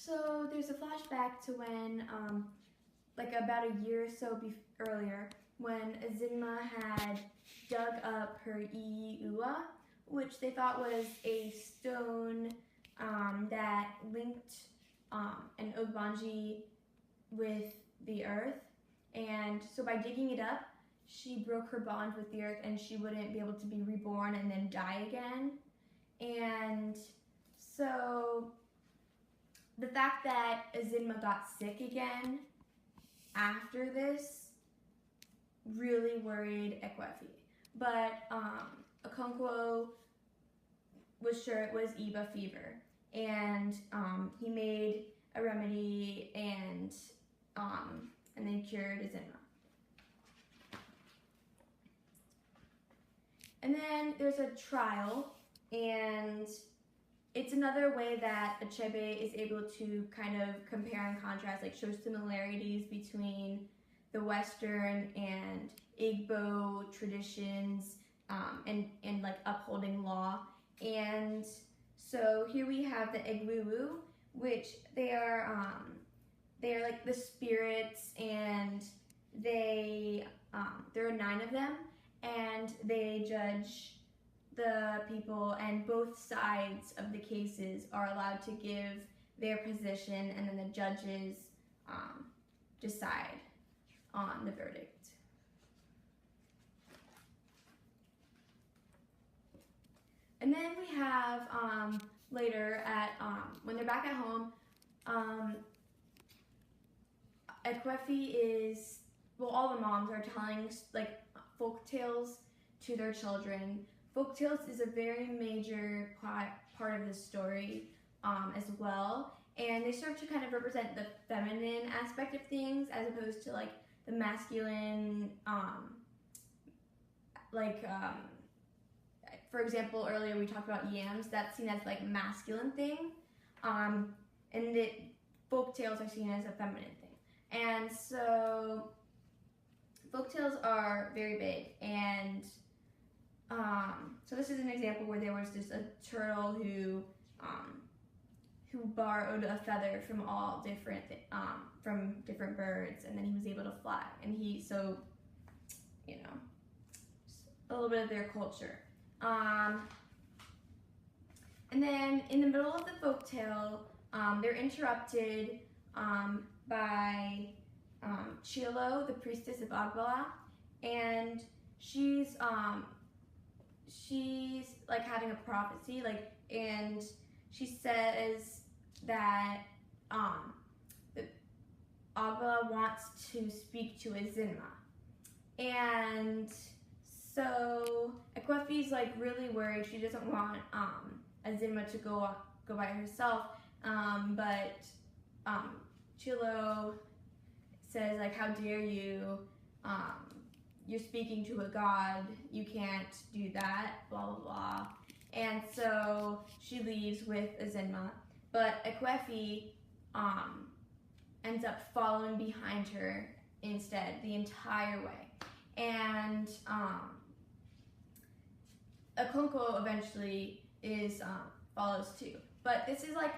So there's a flashback to when, like about a year or so earlier, when Azimma had dug up her Iiua, which they thought was a stone that linked an Ogbanji with the earth. And so by digging it up, she broke her bond with the earth and she wouldn't be able to be reborn and then die again. And so the fact that Azimma got sick again after this really worried Ekwefi. But Okonkwo was sure it was Iba fever, and he made a remedy and then cured Azimma. And then there's a trial, and it's another way that Achebe is able to kind of compare and contrast, like show similarities between the Western and Igbo traditions and like upholding law. And so here we have the Egwuwu, which they are like the spirits, and there are 9 of them, and they judge the people, and both sides of the cases are allowed to give their position, and then the judges decide on the verdict. And then we have later at when they're back at home, Ekwefi is, well, all the moms are telling like folk tales to their children. Folk tales is a very major part of the story as well, and they serve to kind of represent the feminine aspect of things as opposed to like the masculine, for example, earlier we talked about yams. That's seen as like masculine thing, and the folk tales are seen as a feminine thing. And so folk tales are very big, and so this is an example where there was just a turtle who borrowed a feather from all different from different birds, and then he was able to fly. And a little bit of their culture. And then in the middle of the folktale, they're interrupted by Chilo, the priestess of Agbala, and she's like having a prophecy, and she says that Agbala wants to speak to Azimma, and so Ekwefi's like really worried. She doesn't want Azimma to go by herself, but Chilo says like, how dare you, you're speaking to a god, you can't do that, blah blah blah. And so she leaves with Azimma, but Ekwefi ends up following behind her instead the entire way. And Okonkwo eventually follows too. But this is like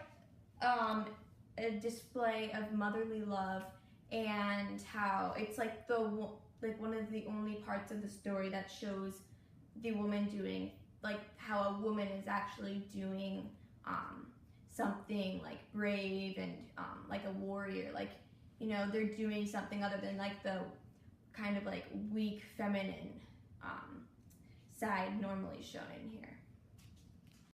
a display of motherly love, and how it's like one of the only parts of the story that shows the woman doing, like how a woman is actually doing something like brave and like a warrior, like, you know, they're doing something other than like the kind of like weak feminine side normally shown in here.